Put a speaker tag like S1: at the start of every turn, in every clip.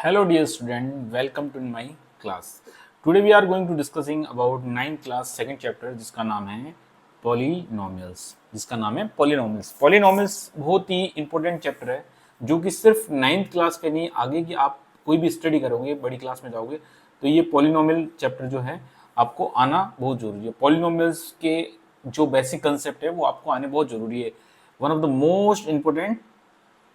S1: Hello dear student, welcome to my class. Today we are going to discussing about 9th class second chapter जिसका नाम है polynomials. Polynomials बहुत ही important chapter है जो कि सिर्फ 9th क्लास के नहीं, आगे की आप कोई भी स्टडी करोगे, बड़ी क्लास में जाओगे तो ये पॉलिनोमियल चैप्टर जो है आपको आना बहुत जरूरी है। पॉलिनोमियल्स के जो बेसिक कंसेप्ट है वो आपको आने बहुत जरूरी है। One of the most important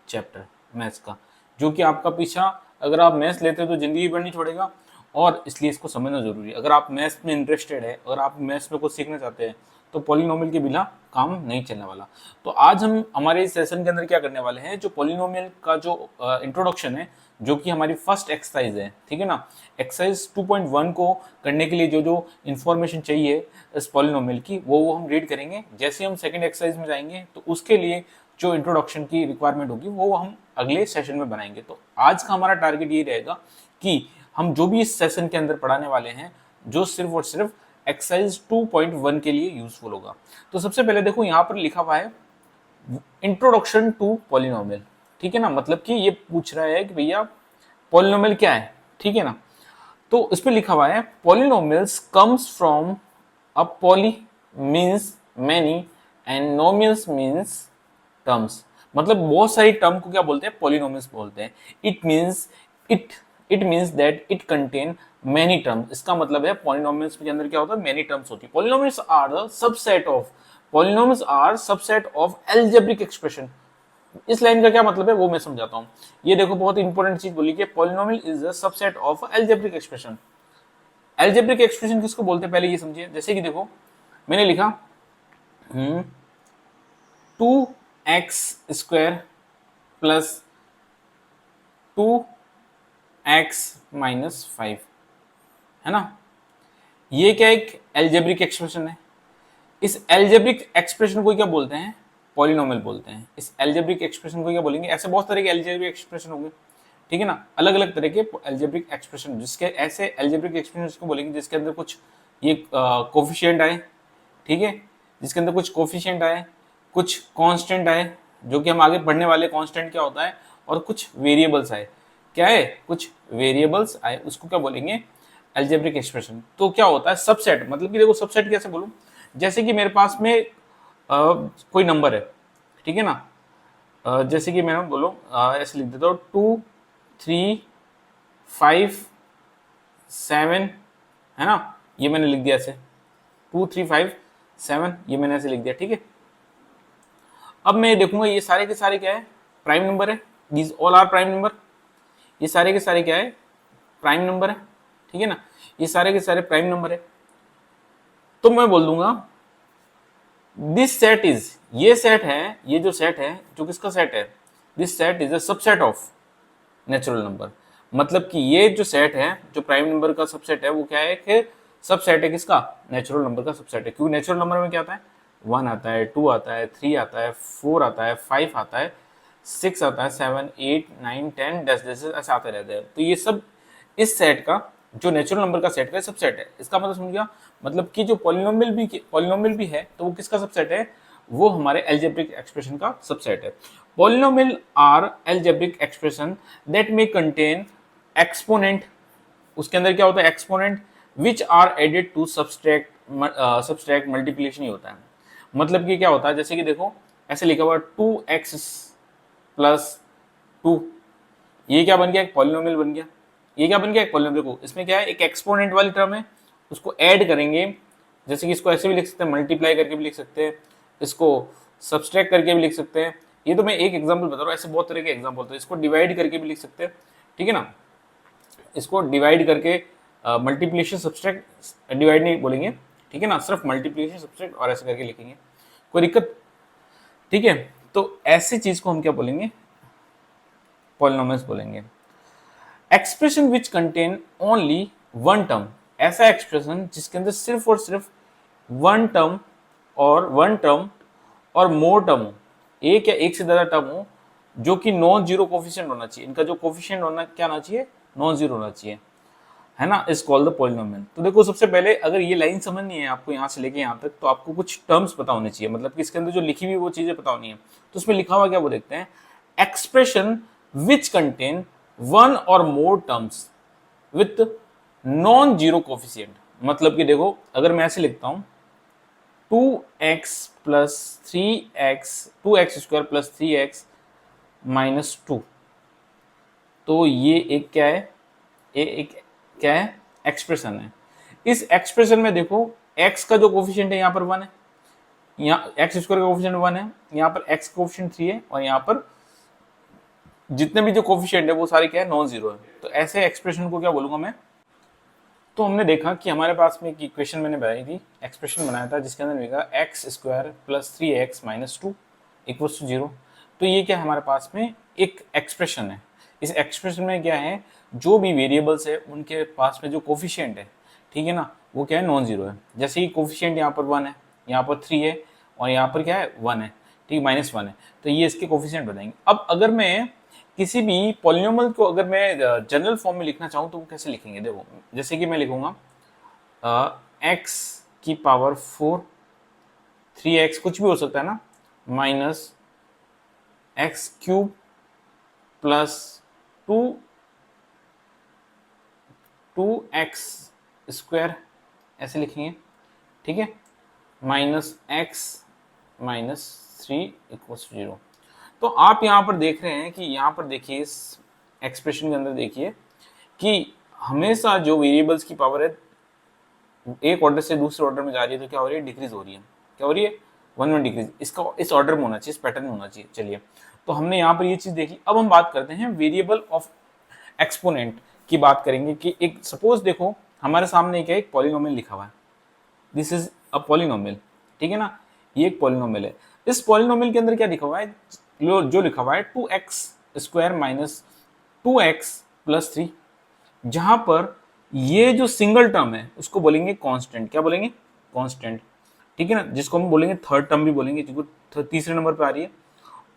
S1: chapter maths का, जो कि आपका पीछा, अगर आप मैथ्स लेते हो तो जिंदगी भर नहीं छोड़ेगा, और इसलिए इसको समझना जरूरी है। अगर आप मैथ्स में इंटरेस्टेड है, अगर आप मैथ्स में कुछ सीखना चाहते हैं तो पॉलिनोमियल के बिना काम नहीं चलने वाला। तो आज हम हमारे इस सेशन के अंदर क्या करने वाले हैं, जो पॉलिनोमियल का जो इंट्रोडक्शन है, जो कि हमारी फर्स्ट एक्सरसाइज है, ठीक है ना। एक्सरसाइज 2.1 को करने के लिए जो जो इन्फॉर्मेशन चाहिए इस पॉलिनोमियल की वो हम रीड करेंगे। जैसे हम सेकंड एक्सरसाइज में जाएंगे तो उसके लिए जो इंट्रोडक्शन की रिक्वायरमेंट होगी वो हम अगले सेशन में बनाएंगे। तो आज का हमारा टारगेट ये रहेगा कि हम जो भी इस सेशन के अंदर पढ़ाने वाले हैं, जो सिर्फ और सिर्फ एक्सरसाइज 2.1 के लिए यूजफुल होगा। तो सबसे पहले देखो यहाँ पर लिखा हुआ है इंट्रोडक्शन टू पॉलिनोमियल, ठीक है ना। मतलब कि ये पूछ रहा है कि भैया पॉलिनोमियल क्या है, ठीक है ना। तो इस पे लिखा हुआ है polynomials comes from a poly means many and nomials means terms. मतलब बहुत सारी टर्म को क्या बोलते हैं, पॉलिनोमियल्स बोलते हैं। It means that it contain many terms. इसका मतलब है पॉलिनोमियल्स के अंदर क्या होता है, मेनी टर्म्स होती है। Polynomials are subset of algebraic expression. इस लाइन का क्या मतलब है वो मैं समझाता हूं। ये देखो बहुत इंपॉर्टेंट चीज बोली कि polynomial is a subset of algebraic expression. Algebraic expression किसको बोलते हैं पहले ये समझिए। जैसे कि देखो मैंने लिखा 2x² प्लस 2x-5 है ना। ये क्या एक एल्जेब्रिक एक्सप्रेशन है। इस एल्जेब्रिक एक्सप्रेशन को क्या बोलते हैं, पॉलिनोमियल बोलते हैं। इस एल्जेब्रिक एक्सप्रेशन को क्या बोलेंगे, ऐसे बहुत तरह के एल्जेब्रिक एक्सप्रेशन होंगे, ठीक है ना। अलग अलग तरह के एल्जेब्रिक एक्सप्रेशन, जिसके ऐसे एल्जेब्रिक एक्सप्रेशन को बोलेंगे जिसके अंदर कुछ ये कोफिशिएंट आए, ठीक है, जिसके अंदर कुछ कोफिशिएंट आए, कुछ कांस्टेंट आए, जो कि हम आगे पढ़ने वाले कांस्टेंट क्या होता है, और कुछ वेरिएबल्स आए। क्या है, कुछ वेरिएबल्स आए, उसको क्या बोलेंगे, एल्जेब्रिक एक्सप्रेशन। तो क्या होता है सबसेट, मतलब कि देखो सबसेट कैसे बोलूं, जैसे कि मेरे पास में कोई नंबर है, ठीक है ना। जैसे कि मैं बोलो ऐसे लिख देता हूँ 2 3 5 7 है ना। ये मैंने लिख दिया ऐसे 2 3 5 7, ये मैंने ऐसे लिख दिया, ठीक है। अब मैं देखूंगा ये सारे के सारे क्या है, प्राइम नंबर है। These all are prime number. ये सारे के सारे क्या है, प्राइम नंबर है, ठीक है ना। ये सारे के सारे प्राइम नंबर है। तो मैं बोल दूंगा दिस सेट इज, ये सेट है, ये जो सेट है, जो किसका सेट है, this set is a subset of natural number. मतलब कि ये जो सेट है, जो प्राइम नंबर का सबसेट है, वो क्या है कि सबसेट है किसका, नेचुरल नंबर का सबसेट है। क्योंकि नेचुरल नंबर में क्या आता है, 1 आता है, 2 आता है, 3 आता है, 4 आता है, 5 आता है, 6 आता है, 7 8 9 10 10 जैसे ऐसे आते रहते हैं। तो ये सब इस सेट का, जो नेचुरल नंबर का सेट का सबसेट है। इसका मतलब समझ गया, मतलब कि जो पॉलिनोमियल भी है तो वो किसका सबसेट है, वो हमारे एल्जेब्रिक एक्सप्रेशन का सबसेट है। Polynomial are algebraic expression that may contain exponent. उसके अंदर क्या होता है, exponent which are added to subtract multiplication ही होता है। मतलब कि क्या होता है, जैसे कि देखो ऐसे लिखा हुआ 2x प्लस 2, ये क्या बन गया, एक पॉलिनोमियल बन गया। ये क्या बन गया, एक पॉलिनोमियल। को इसमें क्या है, एक एक्सपोनेंट वाली टर्म है, उसको ऐड करेंगे। जैसे कि इसको ऐसे भी लिख सकते हैं, मल्टीप्लाई करके भी लिख सकते हैं, इसको सब्सट्रैक्ट करके भी लिख सकते हैं। ये तो मैं एक एग्जांपल बता रहा हूँ, ऐसे बहुत तरह के एग्जांपल होते हैं। इसको डिवाइड करके भी लिख सकते हैं, ठीक है ना। इसको डिवाइड करके मल्टीप्लिकेशन सब्सट्रैक्ट, डिवाइड नहीं बोलेंगे, ठीक है ना, सिर्फ मल्टीप्लिकेशन सब्सट्रैक्ट और ऐसे करके लिखेंगे, कोई दिक्कत, ठीक है। तो ऐसी चीज को हम क्या बोलेंगे, पॉलिनोमियल्स बोलेंगे। Expression which contain only one term, ऐसा एक्सप्रेशन जिसके अंदर सिर्फ और सिर्फ वन टर्म और मोर टर्म हो, एक या एक से ज्यादा टर्म हो, जो कि नॉन जीरो कोफिशिएंट होना चाहिए। इनका जो कोफिशिएंट होना क्या होना चाहिए, नॉन जीरो होना चाहिए, है ना, इज कॉल्ड द पॉलिनोमियल। तो देखो सबसे पहले अगर ये लाइन समझनी है आपको यहाँ से लेके यहाँ तक, तो आपको कुछ टर्म्स पता होने चाहिए, मतलब कि इसके अंदर जो लिखी हुई वो चीजें पता होनी है। तो उसमें लिखा हुआ क्या वो देखते हैं, एक्सप्रेशन विच कंटेन वन और मोर terms with non zero coefficient. मतलब कि देखो अगर मैं ऐसे लिखता हूं 2x plus 3x 2x square plus 3x minus 2, तो ये एक क्या है, ये एक क्या है, एक्सप्रेशन है। इस एक्सप्रेशन में देखो x का जो कोफिशिएंट है यहाँ पर 1 है, यहाँ एक्स स्क्वायर का कोफिशिएंट 1 है, यहाँ पर x कोफिशिएंट 3 है, और यहाँ पर जितने भी जो कोफिशिएंट है वो सारे क्या है, नॉन जीरो है। तो ऐसे एक्सप्रेशन को क्या बोलूंगा मैं। तो हमने देखा कि हमारे पास में एक इक्वेशन मैंने बनाई थी, एक्सप्रेशन बनाया था जिसके अंदर लिखा x square plus 3x minus 2 equals to 0। तो ये क्या हमारे पास में एक एक्सप्रेशन है। इस एक्सप्रेशन में क्या है, जो भी वेरिएबल्स है उनके पास में जो कोफिशिएंट है, ठीक है ना, वो क्या है, नॉन जीरो है। जैसे ही कोफिशिएंट यहाँ पर 1 है, यहाँ पर 3 है, और यहाँ पर क्या है 1 है, ठीक, -1 है। तो ये इसके कोफिशिएंट बताएंगे। अब अगर मैं किसी भी पॉलिनोमियल को अगर मैं जनरल फॉर्म में लिखना चाहूँ तो वो कैसे लिखेंगे, देखो जैसे कि मैं लिखूंगा x की पावर 4, 3x कुछ भी हो सकता है ना, minus x cube plus 2x square, ऐसे लिखेंगे, ठीक है, माइनस एक्स माइनस 3 इक्वल्स 0। तो आप यहाँ पर देख रहे हैं कि यहाँ पर देखिए इस एक्सप्रेशन के अंदर देखिए कि हमेशा जो वेरिएबल्स की पावर है एक ऑर्डर से दूसरे ऑर्डर में जा रही है, तो क्या हो रही है, डिक्रीज हो रही है। क्या हो रही है, 1 डिक्रीज। इसका इस ऑर्डर में होना चाहिए, इस पैटर्न में होना चाहिए। चलिए, तो हमने यहाँ पर ये चीज देखी। अब हम बात करते हैं वेरिएबल ऑफ एक्सपोनेंट की बात करेंगे कि एक सपोज देखो हमारे सामने क्या एक पॉलिनोमियल लिखा हुआ है, दिस इज अ पॉलिनोमियल, ठीक है ना, ये एक पॉलिनोमियल है। इस पॉलिनोमियल के अंदर क्या लिखा हुआ है, जो लिखा हुआ है 2x square minus 2x plus 3, जहां पर ये जो सिंगल टर्म है उसको बोलेंगे कांस्टेंट। क्या बोलेंगे, कांस्टेंट, ठीक है ना, जिसको हम बोलेंगे थर्ड टर्म भी बोलेंगे, जो तीसरे नंबर पे आ रही है।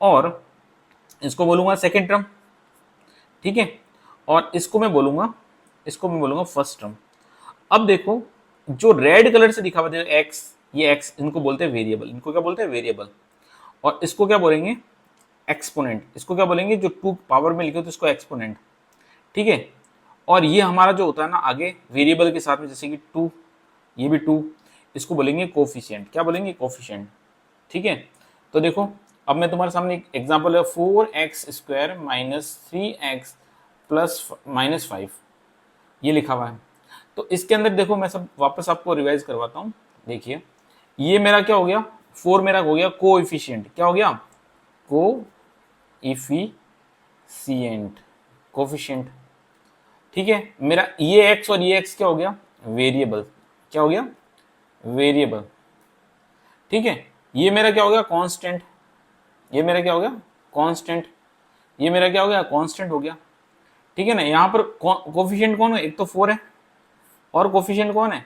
S1: और इसको बोलूंगा सेकेंड टर्म, ठीक है, और इसको मैं बोलूंगा फर्स्ट टर्म। अब देखो जो रेड कलर से दिखा हुआ है एक्स, ये एक्स, इनको बोलते हैं वेरिएबल। इनको क्या बोलते हैं, वेरिएबल। और इसको क्या बोलेंगे, एक्सपोनेंट। इसको क्या बोलेंगे, जो 2 पावर में लिखे तो इसको एक्सपोनेंट, ठीक है। और ये हमारा जो होता है ना आगे वेरिएबल के साथ में, जैसे कि 2, ये भी 2, इसको बोलेंगे कोफिशिएंट। क्या बोलेंगे, कोफिशिएंट, ठीक है। तो देखो अब मैं तुम्हारे सामने एक एग्जांपल है, 4x square minus 3x plus minus 5, ये लिखा हुआ है। तो इसके अंदर देखो मैं सब वापस आपको रिवाइज करवाता हूँ। देखिए ये मेरा क्या हो गया, 4 मेरा हो गया कोएफिशिएंट। क्या हो गया, कोएफिशिएंट, कोफिशिएंट, ठीक है। मेरा ये x और ये x क्या हो गया, वेरिएबल। क्या हो गया, वेरिएबल, ठीक है। ये मेरा क्या हो गया, कांस्टेंट। ये मेरा क्या हो गया, कांस्टेंट। ये मेरा क्या हो गया, कांस्टेंट हो गया, ठीक है ना। यहाँ पर कोफिशिएंट कौन है, एक तो 4 है, और कोफिशिएंट कौन है,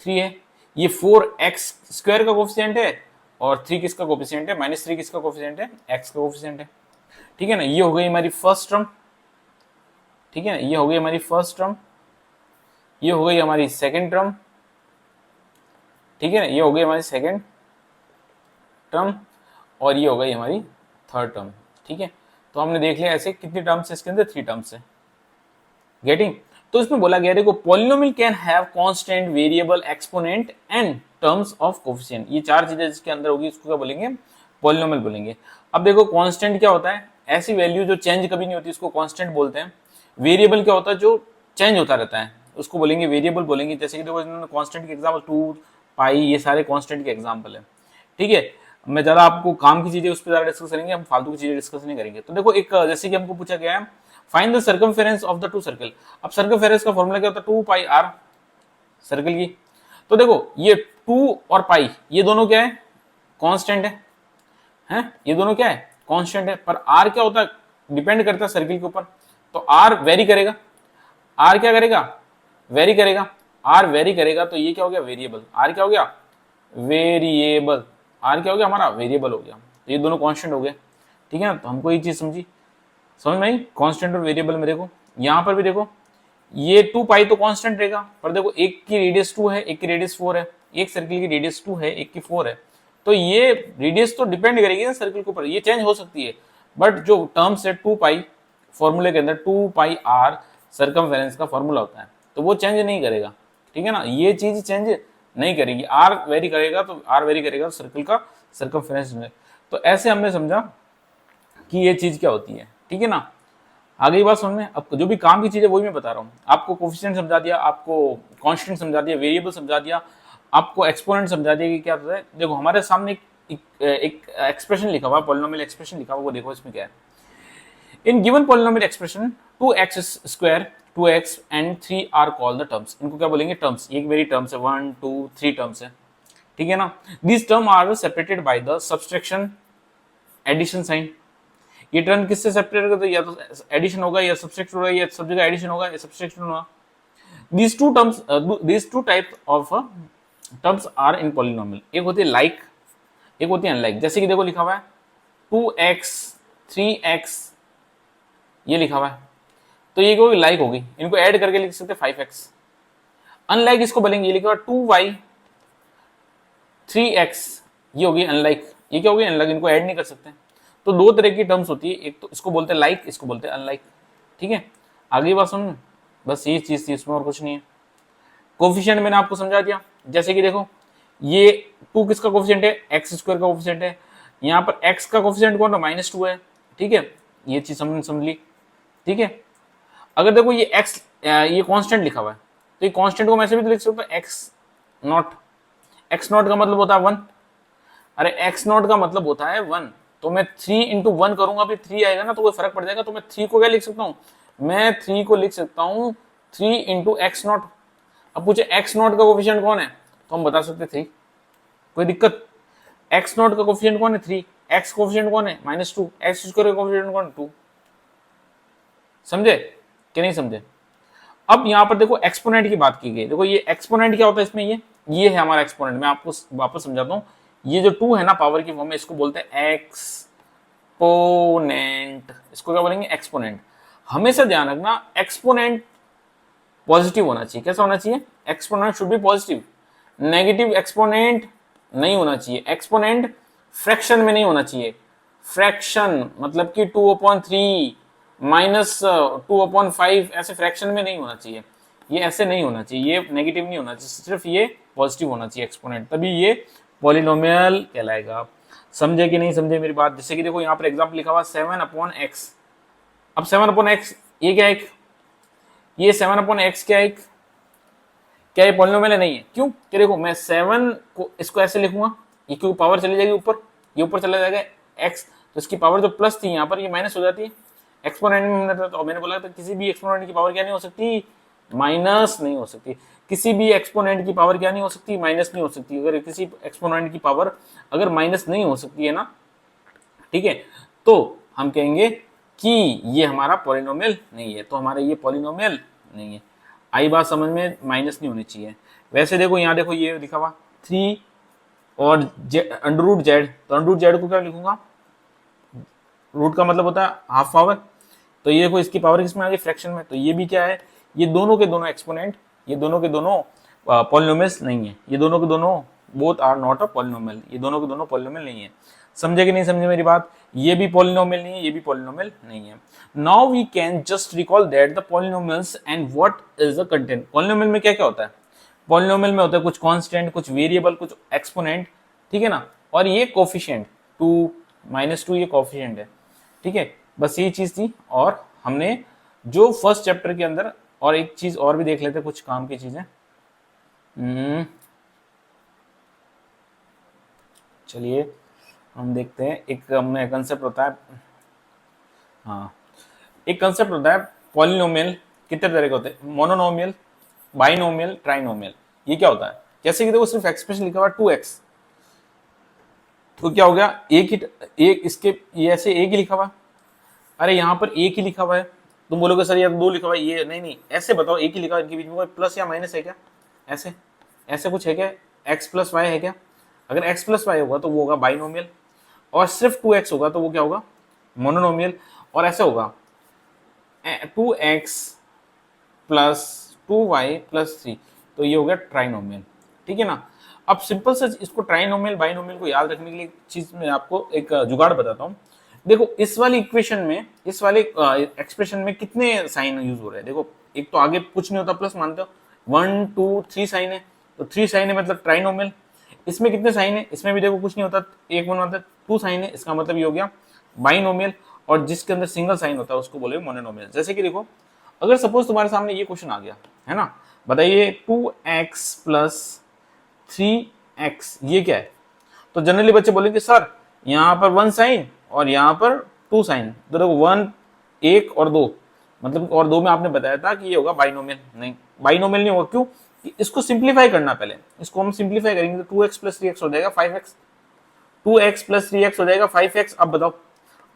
S1: 3 है। ये 4x स्क्वायर का कोफिशिएंट है, और 3 किसका कोफिशिएंट है, -3 किसका कोफिशिएंट है, x का कोफिशिएंट है, ठीक है ना। ये हो गई हमारी फर्स्ट टर्म, ठीक है ना, ये हो गई हमारी फर्स्ट टर्म। ये हो गई हमारी सेकेंड टर्म, ठीक है ना, ये हो गई हमारी सेकेंड टर्म, और ये हो गई हमारी थर्ड टर्म, ठीक है। तो हमने देख लिया ऐसे कितनी टर्म्स है इसके अंदर, 3 टर्म्स है, गेटिंग। तो इसमें बोला गया देखो polynomial can have constant, variable, exponent and terms of coefficient. ये 4 चीजें जिसके अंदर होगी उसको क्या बोलेंगे, पॉलिनोमियल बोलेंगे। अब देखो कांस्टेंट क्या होता है, ऐसी वैल्यू जो चेंज कभी नहीं होती उसको कांस्टेंट बोलते हैं। वेरिएबल क्या होता है, जो चेंज होता रहता है उसको बोलेंगे वेरिएबल बोलेंगे। जैसे कि देखो इन्होंने कांस्टेंट के एग्जांपल 2 पाई, ये सारे कांस्टेंट के एग्जांपल है, ठीक है। मैं ज्यादा आपको काम की चीजें उस पर ज्यादा डिस्कस करेंगे, हम फालतू की चीजें डिस्कस नहीं करेंगे। तो देखो एक जैसे कि हमको पूछा गया है find the circumference of the 2 circle. अब सर्कमफेरेंस का फॉर्मूला क्या होता है, 2 पाई आर सर्कल की। तो देखो ये 2 और पाई ये दोनों क्या है, कांस्टेंट है, हैं, ये दोनों क्या है, कांस्टेंट है। पर आर क्या होता है, डिपेंड करता है सर्कल के ऊपर। तो आर वेरी करेगा, आर क्या करेगा, वेरी करेगा, आर वेरी करेगा। तो ये क्या हो गया, वेरिएबल। आर क्या हो गया, वेरिएबल। आर क्या हो गया हमारा, वेरिएबल हो गया। तो ये दोनों कांस्टेंट हो गए, ठीक है ना। तो हमको ये चीज समझ में आई, कांस्टेंट और वेरिएबल में। देखो यहां पर भी देखो ये 2 पाई तो कांस्टेंट रहेगा, पर देखो एक की रेडियस 2 है, एक की रेडियस 4 है, एक सर्कल की रेडियस 2 है, एक की 4 है। तो ये रेडियस तो डिपेंड करेगी ना सर्कल के ऊपर, ये चेंज हो सकती है। बट जो टर्म्स है 2 पाई फॉर्मूले के अंदर 2πr सर्कमफेरेंस का फॉर्मूला होता है, तो वो चेंज नहीं करेगा, ठीक है ना, ये चीज चेंज नहीं करेगी। आर वेरी करेगा तो आर वेरी करेगा सर्कल का सर्कमफेरेंस में। तो ऐसे हमने समझा कि ये चीज क्या होती है, ठीक है ना। आगे की बात समझ में, अब जो भी काम की चीज है वही मैं बता रहा हूँ आपको। कोफिशिएंट समझा दिया, आपको कांस्टेंट समझा दिया, वेरिएबल समझा दिया, आपको एक्सपोनेंट समझा दिया कि क्या होता है। देखो हमारे सामने एक एक्सप्रेशन लिखा हुआ है, पॉलिनोमियल एक्सप्रेशन लिखा हुआ, वो देखो इसमें क्या है। In given polynomial expression 2x square 2x and 3 are called the terms. इनको क्या बोलेंगे, टर्म्स। ये मेरी टर्म्स है, 1 2 3 टर्म्स है, ठीक है ना। This term are separated by the subtraction addition sign. ये टर्म किससे सेपरेट करते हैं, या तो एडिशन होगा या सब्सट्रैक्शन होगा, या सब जगह एडिशन होगा या सब्सट्रैक्शन होगा। these two terms these two types of terms are in polynomial। एक होती है लाइक, एक होती है अनलाइक। जैसे कि देखो लिखा हुआ है 2x 3x, ये लिखा हुआ है, तो ये कोई लाइक होगी, इनको ऐड करके लिख सकते 5x। अनलाइक इसको बोलेंगे, ये लिखा हुआ 2y 3x, ये होगी अनलाइक। ये क्या होगी, अनलाइक, इनको ऐड नहीं कर सकते। तो दो तरह की टर्म्स होती है, एक तो इसको बोलते हैं लाइक, इसको बोलते हैं अनलाइक, ठीक है। आगे बात समझ, बस ये चीज थी, इसमें और कुछ नहीं है। कोफिशिएंट मैंने आपको समझा दिया। जैसे कि देखो ये 2 किसका कोफिशिएंट है, एक्स स्क्वायर का कोफिशिएंट है। यहाँ पर x का कोफिशिएंट कौन है, -2 है, ठीक है। ये चीज समझ ली, ठीक है। अगर देखो ये x ये कांस्टेंट लिखा हुआ है, तो ये कांस्टेंट को मैं ऐसे भी तो लिख सकता हूँ x नॉट। x नॉट का मतलब होता है 1। अरे x नॉट का मतलब होता है 1, तो मैं 3 इंटू 1 करूंगा, फिर 3 आएगा ना, तो कोई फर्क पड़ जाएगा। तो मैं 3 को क्या लिख सकता हूँ, मैं 3 को लिख सकता हूँ 3 इंटू एक्स नॉट। अब पूछे x नॉट का कोफिशिएंट कौन है, तो हम बता सकते 3, कोई दिक्कत। x नॉट का कोफिशिएंट कौन है 3, x कोफिशिएंट कौन है -2, x स्क्वायर का कोफिशिएंट कौन है 2। समझे कि नहीं समझे। अब यहाँ पर देखो एक्सपोनेंट की बात की गई। देखो ये एक्सपोनेंट क्या होता है इसमें, ये है हमारा एक्सपोनेंट। मैं आपको वापस समझाता हूँ। ये जो 2 है ना पावर की फॉर्म में, इसको बोलते हैं एक्सपोनेंट। इसको क्या बोलेंगे, एक्सपोनेंट। हमेशा ध्यान रखना एक्सपोनेंट पॉजिटिव होना चाहिए। कैसा होना चाहिए, exponent should be positive. Negative exponent नहीं होना चाहिए। एक्सपोनेंट फ्रैक्शन में नहीं होना चाहिए। फ्रैक्शन मतलब कि 2/3 -2/5 ऐसे फ्रैक्शन में नहीं होना चाहिए। ये ऐसे नहीं होना चाहिए, ये नेगेटिव नहीं होना चाहिए, सिर्फ ये पॉजिटिव होना चाहिए एक्सपोनेंट, तभी ये पॉलिनोमियल कहलाएगा। समझे कि नहीं समझे मेरी बात। जैसे कि देखो यहाँ पर एग्जाम्पल लिखा हुआ 7/x। अब 7/x ये क्या है, ये 7/x क्या है, क्या ये पॉलिनोमियल है, नहीं है। क्यों, कि देखो मैं 7 को इसको ऐसे लिखूंगा, ये क्योंकि पावर चली जाएगी ऊपर, ये ऊपर चला जाएगा x, तो इसकी पावर जो प्लस थी यहाँ पर ये माइनस हो जाती है। एक्सपोनेंट में तो मैंने बोला था किसी भी एक्सपोनेंट की पावर क्या नहीं हो सकती, माइनस नहीं हो सकती। किसी भी एक्सपोनेंट की पावर क्या नहीं हो सकती, माइनस नहीं हो सकती। अगर किसी एक्सपोनेंट की पावर अगर माइनस नहीं हो सकती है ना, ठीक है, तो हम कहेंगे कि ये हमारा पॉलिनोमियल नहीं है, तो हमारा ये पॉलिनोमियल नहीं है। आई बात समझ में, माइनस नहीं होनी चाहिए। वैसे देखो यहाँ देखो ये लिखा हुआ 3 और √z, तो √z को क्या लिखूंगा, रूट का मतलब होता है हाफ पावर, तो ये देखो इसकी पावर किसमें आ गई, फ्रैक्शन में। तो ये भी क्या है, ये दोनों के दोनों एक्सपोनेंट, ये दोनों के दोनों पॉलिनोमियल्स नहीं है। ये दोनों के दोनों both are not a polynomial, ये दोनों के दोनों पॉलिनोमियल नहीं है। समझे कि नहीं समझे मेरी बात। ये भी पॉलिनोमियल नहीं है, ये भी पॉलिनोमियल नहीं है। Now we can just recall that the polynomials and what is the content. Polynomial में क्या क्या होता है, पॉलिनोमियल में होता है कुछ कांस्टेंट, कुछ वेरिएबल, कुछ एक्सपोनेंट, ठीक है ना, और ये कोफिशिएंट 2 -2 ये कोफिशिएंट है, ठीक है। बस ये चीज थी। और हमने जो फर्स्ट चैप्टर के अंदर, और एक चीज और भी देख लेते हैं, कुछ काम की चीजें। चलिए हम देखते हैं। एक हमने कंसेप्ट होता है, हाँ, एक कंसेप्ट होता है पॉलिनोमियल कितने तरह के होते हैं, मोनोनोमियल, बाइनोमियल, ट्राइनोमियल। ये क्या होता है, जैसे कि देखो सिर्फ एक्सप्रेशन लिखा हुआ 2x, तो क्या हो गया, एक इसके ये ऐसे एक ही लिखा हुआ। अरे यहाँ पर एक ही लिखा हुआ है, तुम बोलोगे सर यार 2 लिखा हुआ है, ये नहीं, ऐसे बताओ एक ही लिखा हुआ, इनके बीच में कोई प्लस या माइनस है क्या, ऐसे ऐसे कुछ है क्या, x + y है क्या। अगर x + y होगा तो वो होगा बाइनोमियल, और सिर्फ 2x होगा तो वो क्या होगा, मोनोनोमियल। और ऐसे होगा 2x + 2y + 3, तो ये हो गया ट्राइनोमियल, ठीक है ना। अब सिंपल से इसको ट्राइनोमियल बाइनोमियल को याद रखने के लिए चीज मैं आपको एक जुगाड़ बताता हूँ। देखो इस वाली इक्वेशन में, इस वाले एक्सप्रेशन में कितने साइन यूज हो रहे हैं? देखो एक तो आगे कुछ नहीं होता प्लस मानते हो, 1 2 3 साइन है, तो 3 साइन है मतलब ट्राइनोमियल। इसमें कितने साइन है? इसमें भी देखो कुछ नहीं होता, एक वन होता है, 2 साइन है, इसका मतलब ये हो गया बाइनोमियल। और जिसके अंदर सिंगल साइन होता है उसको बोले मोनोनोमियल। जैसे कि देखो अगर सपोज तुम्हारे सामने ये क्वेश्चन आ गया है ना, बताइए 2x प्लस 3x ये क्या है? तो जनरली बच्चे बोलेंगे सर यहाँ पर 1 साइन और यहाँ पर 2 साइन, तो देखो 1 1 और 2, मतलब और 2 में आपने बताया था कि ये होगा बाइनोमियल। नहीं, बाइनोमियल नहीं होगा। क्यों? कि इसको सिंप्लीफाई करना, पहले इसको हम सिंप्लीफाई करेंगे तो 2x प्लस 3x हो जाएगा 5x, 2x प्लस 3x हो जाएगा 5x। अब बताओ,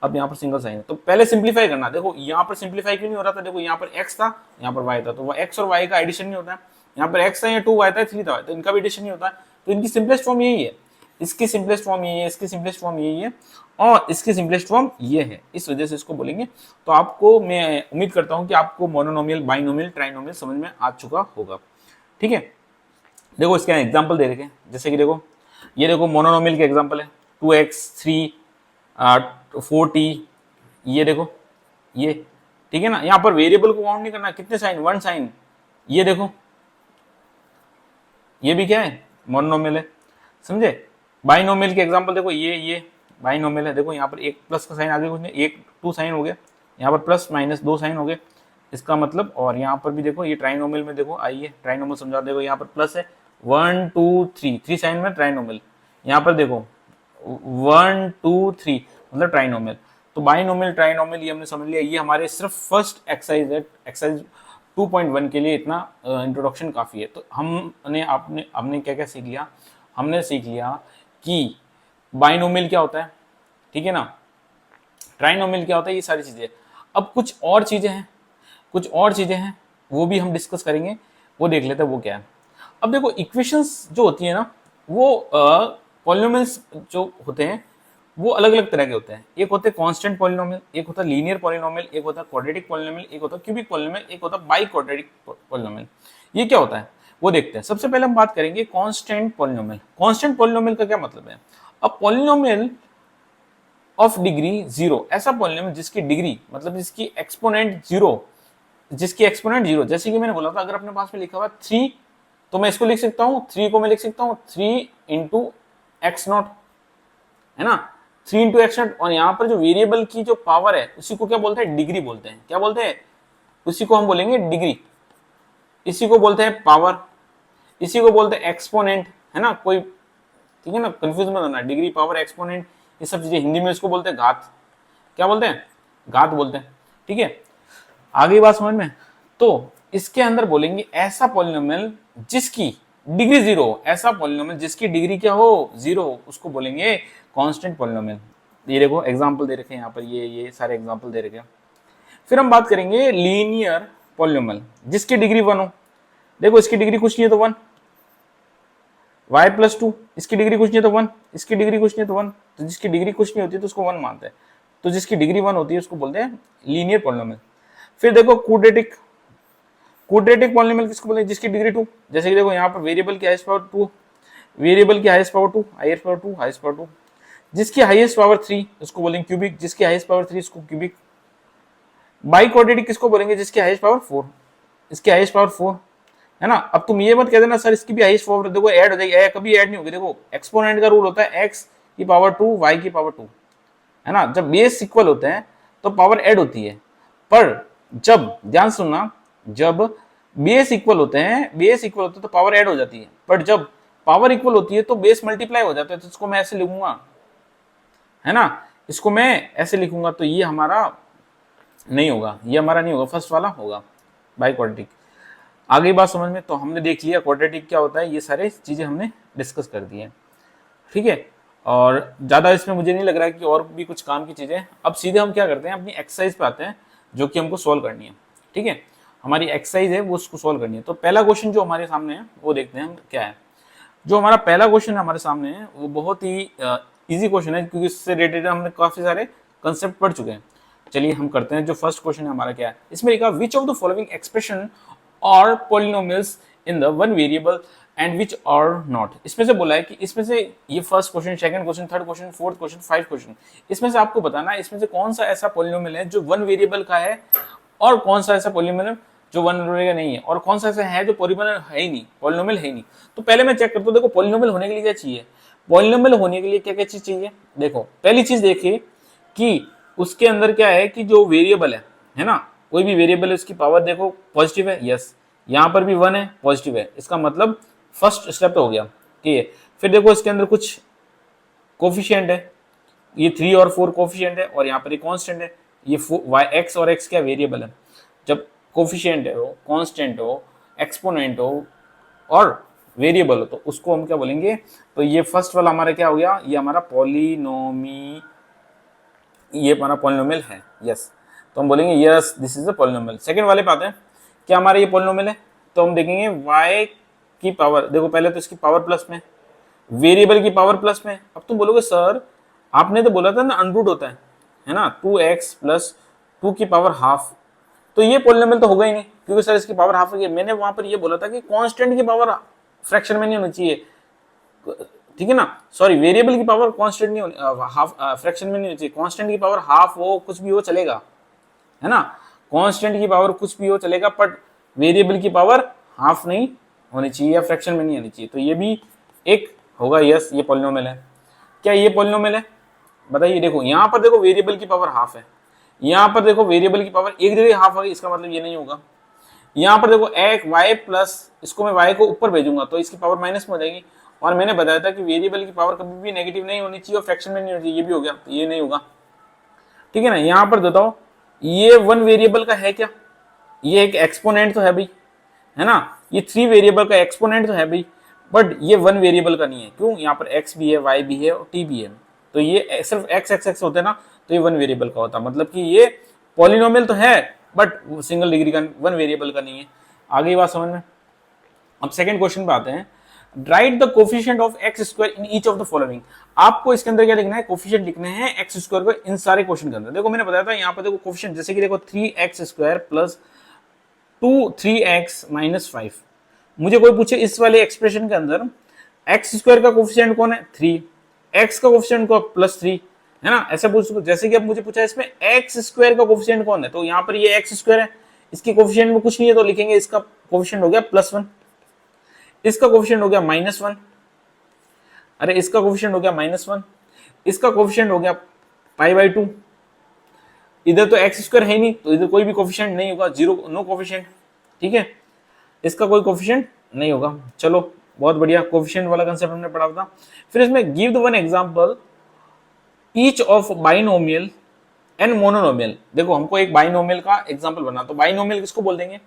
S1: अब यहाँ पर सिंगल साइन है तो पहले सिंप्लीफाई करना। देखो यहाँ पर सिंप्लीफाई क्यों नहीं हो रहा था? देखो यहाँ पर x था, यहाँ पर y था, तो x और y का एडिशन नहीं होता है। यहाँ पर x था, यहाँ 2y था, 3 था, तो इनका भी एडिशन नहीं होता है। तो इनकी सिंपलेस्ट फॉर्म यही है, इसकी सिंपलेस्ट फॉर्म यही है, इसकी सिंपलेस्ट फॉर्म यही है, और इसकी सिंपलेस्ट फॉर्म ये है। इस वजह से इसको बोलेंगे। तो आपको मैं उम्मीद करता हूँ कि आपको मोनोनोमियल, बाइनोमियल, ट्राइनोमियल समझ में आ चुका होगा। ठीक है, देखो इसके एग्जाम्पल दे रखे हैं। जैसे कि देखो ये देखो मोनोनोमियल के एग्जाम्पल है, 2x 3 4t, ये देखो ये, ठीक है ना। यहाँ पर वेरिएबल को काउंट नहीं करना, कितने साइन? 1 साइन। ये देखो ये भी क्या है? मोनोनोमियल है, समझे। बाइनोमियल के एग्जांपल देखो, ये बाइनोमियल है। देखो यहाँ पर एक प्लस का साइन आगे कुछ नहीं, एक 2 साइन हो गया, यहाँ पर प्लस माइनस 2 साइन हो गए, इसका मतलब। और यहाँ पर भी देखो ये ट्राइनोमियल में देखो, आइए ट्राइनोमियल समझा। देखो यहाँ पर प्लस है 1 2 3, 3 साइन में ट्राइनोमियल। यहाँ पर देखो 1 2 3 मतलब ट्राइनोमियल। तो बाइनोमियल, ट्राइनोमियल ये हमने समझ लिया। ये हमारे सिर्फ फर्स्ट एक्सरसाइज है, एक्सरसाइज 2.1 के लिए इतना इंट्रोडक्शन काफ़ी है। तो हमने क्या क्या सीख लिया? हमने सीख लिया कि बाइनोमियल क्या होता है, ठीक है ना, ट्राइनोमियल क्या होता है, ये सारी चीज़ें। अब कुछ और चीज़ें हैं, कुछ और चीज़ें हैं, वो भी हम डिस्कस करेंगे, वो देख लेते हैं वो क्या है। अब देखो इक्वेशंस जो होती है ना, वो पॉलिनोमियल्स जो होते हैं वो अलग अलग तरह के होते हैं। एक होते हैं कांस्टेंट पॉलिनोमियल, एक होता है लीनियर पॉलिनोमियल, एक होता है क्वाड्रेटिक पॉलिनोमियल, एक होता है क्यूबिक पॉलिनोमियल, एक होता है बाई क्वाड्रेटिक पॉलिनोमियल। ये क्या होता है वो देखते हैं। सबसे पहले हम बात करेंगे कांस्टेंट पॉलिनोमियल। कांस्टेंट पॉलिनोमियल का क्या मतलब है? अब पॉलिनोमियल ऑफ डिग्री 0, ऐसा पॉलिनोमियल जिसकी डिग्री मतलब जिसकी एक्सपोनेंट 0, जिसकी एक्सपोनेंट 0। जैसे कि मैंने बोला था, अगर अपने पास में लिखा हुआ 3, तो मैं इसको लिख सकता हूँ, 3 को मैं लिख सकता हूँ 3 इंटू एक्स नॉट, है ना, 3 इंटू एक्स नॉट। और यहाँ पर जो वेरिएबल की जो पावर है उसी को क्या बोलते हैं? डिग्री बोलते हैं। क्या बोलते हैं? उसी को हम बोलेंगे डिग्री, इसी को बोलते हैं पावर, इसी को बोलते हैं एक्सपोनेंट, है ना। कोई, ठीक है ना, कंफ्यूज मत होना। डिग्री, पावर, एक्सपोनेंट, ये सब चीजें हिंदी में इसको बोलते हैं घात। क्या बोलते हैं? घात बोलते हैं। ठीक है, आगे बात समझ में। तो इसके अंदर बोलेंगे ऐसा पॉलिनोमियल जिसकी डिग्री 0 हो, ऐसा पॉलिनोमियल जिसकी डिग्री क्या हो? 0 हो, उसको बोलेंगे कांस्टेंट पॉलिनोमियल। ये देखो एग्जांपल दे रखे हैं यहाँ पर, ये सारे एग्जांपल दे रखे हैं। फिर हम बात करेंगे लीनियर पॉलिनोमियल जिसकी डिग्री 1 हो। देखो इसकी डिग्री कुछ नहीं है तो 1, y प्लस 2, इसकी डिग्री कुछ नहीं है तो 1, इसकी डिग्री कुछ नहीं है तो 1। तो जिसकी डिग्री कुछ नहीं होती तो उसको 1 मानते हैं। तो जिसकी डिग्री 1 होती है उसको बोलते हैं लीनियर पॉलिनोमियल। फिर देखो क्वाड्रेटिक, क्वाड्रेटिक पॉलिनोमियल किसको बोलते हैं? जिसकी डिग्री 2। जैसे कि देखो यहाँ पर वेरिएबल की हाईएस्ट पावर 2, वेरिएबल की highest power 2, highest power 2, highest power 2। जिसकी हाईएस्ट पावर 3 उसको बोलेंगे क्यूबिक, जिसकी हाईएस्ट पावर 3 उसको क्यूबिक। बाई क्वाड्रेटिक किसको बोलेंगे? जिसकी हाईएस्ट पावर 4, इसकी हाईएस्ट पावर 4, है ना। अब तुम ये मत कह देना सर इसकी भी हाईएस्ट पावर, देखो ऐड हो जाएगी, कभी ऐड नहीं होगी। देखो एक्सपोनेंट का रूल होता है x की पावर 2 y की पावर 2, है ना। जब बेस इक्वल होते हैं तो पावर ऐड होती है, पर जब, ध्यान सुनना, जब बेस इक्वल होते हैं, बेस इक्वल होते हैं तो पावर ऐड हो जाती है, बट जब पावर इक्वल होती है तो बेस मल्टीप्लाई हो जाता है। तो इसको मैं ऐसे लिखूंगा, है ना, इसको मैं ऐसे लिखूंगा, तो ये हमारा नहीं होगा, ये हमारा नहीं होगा, फर्स्ट वाला होगा बाई क्वाड्रेटिक। आगे बात समझ में। तो हमने देख लिया क्वाड्रेटिक क्या होता है, ये सारे चीजें हमने डिस्कस कर दी है, ठीक है। और ज्यादा इसमें मुझे नहीं लग रहा है कि और भी कुछ काम की चीजें। अब सीधे हम क्या करते हैं, अपनी एक्सरसाइज पे आते हैं जो कि हमको सोल्व करनी है, ठीक है। हमारी एक्सरसाइज है वो उसको सोल्व करनी है। तो पहला क्वेश्चन जो हमारे सामने है वो देखते हैं हम क्या है। जो हमारा पहला क्वेश्चन हमारे सामने है वो बहुत ही इजी क्वेश्चन है, क्योंकि इससे रिलेटेड हमने काफी सारे कंसेप्ट पढ़ चुके हैं। चलिए हम करते हैं। जो फर्स्ट क्वेश्चन है हमारा क्या है, इसमें लिखा which of the following expression और polynomials in the one variable and which are not. इसमें से बोला है कि इसमें से ये first question, second question, third question, fourth question, 5 question, इसमें से आपको बताना है इसमें से कौन सा ऐसा पॉलिनोमियल है जो वन वेरिएबल का है और कौन सा ऐसा पॉलिनोमियल है जो वन वेरिएबल का नहीं है, और कौन सा ऐसा है जो पॉलिनोमियल है ही नहीं, पॉलिनोमियल है ही नहीं। तो पहले मैं चेक करता हूँ, देखो पॉलिनोमियल होने के लिए क्या चाहिए, पॉलिनोमियल होने के लिए क्या क्या चीज चाहिए। देखो पहली चीज देखिए कि उसके अंदर क्या है कि जो वेरिएबल है ना, कोई भी वेरिएबल है उसकी पावर देखो पॉजिटिव है, यस, यहाँ पर भी 1 है, पॉजिटिव है, इसका मतलब फर्स्ट स्टेप तो हो गया, ठीक है। फिर देखो इसके अंदर कुछ कोफिशिएंट है, ये 3 और 4 कोफिशिएंट है, और यहाँ पर ये कांस्टेंट है, ये y x और x क्या वेरिएबल है। जब कोफिशिएंट है हो, कांस्टेंट हो, एक्सपोनेंट हो और वेरिएबल हो तो उसको हम क्या बोलेंगे, तो ये फर्स्ट वाला हमारा क्या हो गया, ये हमारा ये हमारा पॉलिनोमियल है, यस, तो हम बोलेंगे yes this is a polynomial. Second वाले पे आते हैं, क्या हमारा ये पॉलिनोमियल है, तो हम देखेंगे y की पावर, देखो पहले तो इसकी पावर प्लस में, वेरिएबल की पावर प्लस में। अब तुम बोलोगे सर आपने तो बोला था ना अनरूट होता है ना, 2x प्लस 2 की पावर हाफ, तो ये पॉलिनोमियल तो होगा ही नहीं, क्योंकि सर इसकी पावर हाफ है। मैंने वहां पर ये बोला था कि कांस्टेंट की पावर फ्रैक्शन में नहीं होनी चाहिए, ठीक है ना, सॉरी वेरिएबल की पावर कांस्टेंट नहीं होनी, हाफ फ्रैक्शन में नहीं होनी चाहिए, कांस्टेंट की पावर हाफ हो कुछ भी हो चलेगा, है ना, कांस्टेंट की पावर कुछ भी हो चलेगा, बट वेरिएबल की पावर हाफ नहीं होनी चाहिए या फ्रैक्शन में नहीं होनी चाहिए। तो ये भी एक होगा, यस ये पॉलिनोमियल है। क्या ये पॉलिनोमियल है बताइए। देखो यहाँ पर देखो वेरिएबल की पावर हाफ है, यहाँ पर देखो वेरिएबल की पावर एक जगह हाफ होगी, इसका मतलब ये नहीं होगा। यहाँ पर देखो एक y प्लस, इसको मैं y को ऊपर भेजूंगा तो इसकी पावर माइनस में हो जाएगी, और मैंने बताया था कि वेरिएबल की पावर कभी भी नेगेटिव नहीं होनी चाहिए और फ्रैक्शन में नहीं होनी चाहिए, ये भी हो गया, तो ये नहीं होगा, ठीक है ना। यहाँ पर बताओ ये 1 वेरिएबल का है क्या, ये एक एक्सपोनेंट तो है भाई, है ना, ये 3 वेरिएबल का एक्सपोनेंट तो है भाई, बट ये 1 वेरिएबल का नहीं है, क्यों, यहाँ पर x भी है, y भी है और t भी है, तो ये सिर्फ x होते ना तो ये 1 वेरिएबल का होता, मतलब कि ये पॉलिनोमियल तो है बट सिंगल डिग्री का, 1 वेरिएबल का नहीं है। आगे बात समझ में। अब सेकंड क्वेश्चन पे आते हैं, right the coefficient of x square in each of the following. आपको इसके अंदर क्या लिखना है, कोफिशिएंट लिखने हैं एक्स स्क्वायर को इन सारे क्वेश्चन के अंदर। देखो मैंने बताया था यहाँ पर देखो कोफिशिएंट, जैसे कि देखो 3x square plus 3x minus 5, मुझे कोई पूछे इस वाले एक्सप्रेशन के अंदर एक्स स्क्वायर का कोफिशिएंट कौन है 3, एक्स का कोफिशिएंट को +3, है ना, ऐसा पूछ, जैसे कि अब मुझे पूछा इसमें एक्स स्क्वायर का कोफिशिएंट कौन है, तो यहाँ पर ये एक्स स्क्वायर है, इसकी कोफिशिएंट में कुछ नहीं है तो लिखेंगे इसका कोफिशिएंट हो गया +1, इसका कोफिशिएंट हो गया -1, अरे इसका कोफिशिएंट हो गया -1, इसका कोफिशिएंट हो गया π/2, इधर तो एक्स स्क्वायर है ही नहीं तो इधर कोई भी कोफिशिएंट नहीं होगा, जीरो, नो कोफिशिएंट, ठीक है, इसका कोई कोफिशिएंट नहीं होगा। चलो बहुत बढ़िया, कोफिशिएंट वाला कंसेप्ट हमने पढ़ा था। फिर इसमें give the one example each of binomial and monomial. देखो हमको एक बाइनोमियल का एग्जांपल बना, तो बाइनोमियल किसको बोल देंगे,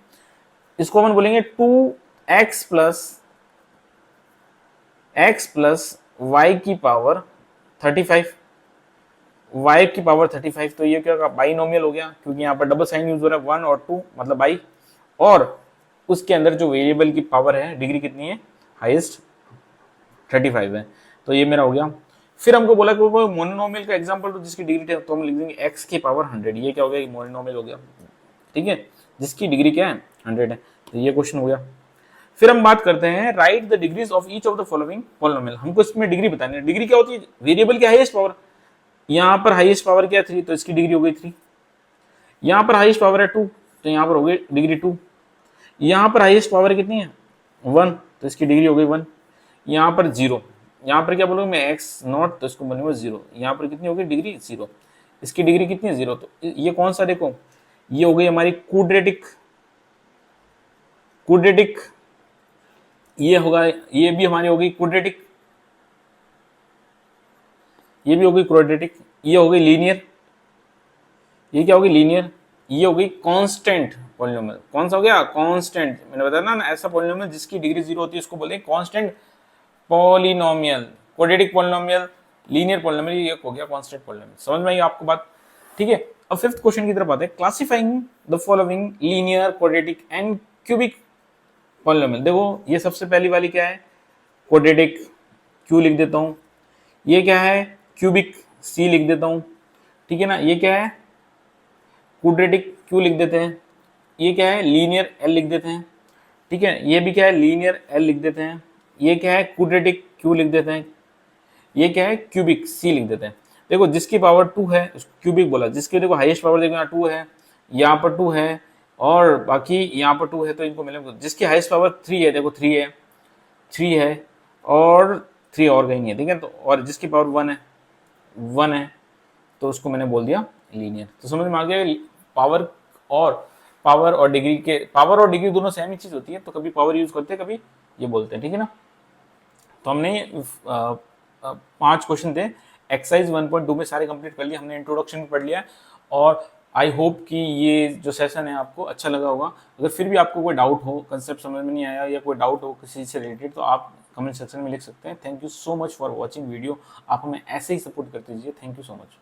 S1: इसको हम बोलेंगे 2x प्लस y की पावर 35, y की पावर 35, तो ये क्या होगा बाइनोमियल हो गया, क्योंकि यहाँ पर डबल साइन यूज हो रहा है 1 और 2 मतलब बाई, और उसके अंदर जो वेरिएबल की पावर है डिग्री कितनी है, हाईएस्ट 35 है, तो ये मेरा हो गया। फिर हमको बोला कि मोनोनोमियल का एग्जांपल तो जिसकी डिग्री, तो हम लिख देंगे x की पावर 100, ये क्या हो गया मोनोनोमियल हो गया, ठीक है, जिसकी डिग्री क्या है 100 है, तो ये क्वेश्चन हो गया। फिर हम बात करते हैं right the degrees of each of the following polynomial. हमको इसमें डिग्री बतानी है, डिग्री क्या होती है, वेरिएबल की हाईएस्ट पावर, यहाँ पर हाईएस्ट पावर क्या है 3, तो इसकी डिग्री हो गई 3, यहाँ पर हाईएस्ट पावर है 2 तो यहाँ पर हो गई डिग्री 2, यहाँ पर हाईएस्ट पावर कितनी है 1 तो इसकी डिग्री हो गई 1, यहाँ पर 0, यहाँ पर क्या बोलूँ मैं x0 तो इसको बनेगा 0, यहाँ पर कितनी होगी डिग्री 0, इसकी डिग्री कितनी है 0, तो ये कौन सा देखो, ये हो गई हमारी क्वाड्रेटिक, ये होगा, ये भी हमारी होगी क्वाड्रेटिक, ये भी होगी क्वाड्रेटिक, ये हो गई लीनियर, ये क्या होगी लीनियर, ये हो गई कांस्टेंट पॉलिनोमियल, कौन सा हो गया कांस्टेंट, मैंने बताया ना ऐसा पॉलिनोमियल जिसकी डिग्री 0 होती है उसको बोलते हैं constant polynomial, quadratic polynomial, linear polynomial, ये हो गया कांस्टेंट पॉलिनोमियल। समझ में आई आपको बात, ठीक है। अब फिफ्थ क्वेश्चन की तरफ आते हैं, classifying the following linear, quadratic and cubic polynomial. देखो ये सबसे पहली वाली क्या है क्वाड्रेटिक, क्यू लिख देता हूं, ये क्या है क्यूबिक, सी लिख देता हूं, ठीक है ना, ये क्या है क्वाड्रेटिक, क्यू लिख देते हैं, ये क्या है लीनियर, एल लिख देते हैं, ठीक है, ये भी क्या है लीनियर, एल लिख देते हैं, ये क्या है, क्वाड्रेटिक क्यू लिख देते हैं, ये क्या है, क्यूबिक सी लिख देते हैं। देखो जिसकी पावर 2 है उसको क्यूबिक बोला, जिसकी देखो हाईएस्ट पावर देखो यहाँ 2 है, यहाँ पर 2 है, और बाकी यहाँ पर 2 है, तो इनको मिलेगा। जिसकी हाईएस्ट पावर 3 है, देखो 3 है, 3 है, और 3 और कहीं नहीं है, ठीक है। तो और जिसकी पावर 1 है, 1 है, तो उसको मैंने बोल दिया लीनियर। तो समझ में आ गया, पावर और डिग्री दोनों सेम ही चीज होती है, तो कभी पावर यूज करते हैं, कभी ये बोलते हैं, ठीक है ना। तो हमने 5 क्वेश्चन थे एक्सरसाइज 1.2 में सारे कंप्लीट कर लिए हमने, इंट्रोडक्शन भी पढ़ लिया है। और आई होप कि ये जो सेशन है आपको अच्छा लगा होगा। अगर फिर भी आपको कोई डाउट हो, कंसेप्ट समझ में नहीं आया या कोई डाउट हो किसी से रिलेटेड, तो आप कमेंट सेक्शन में लिख सकते हैं। Thank you so much for watching video. आप हमें ऐसे ही सपोर्ट करते रहिए। Thank you so much.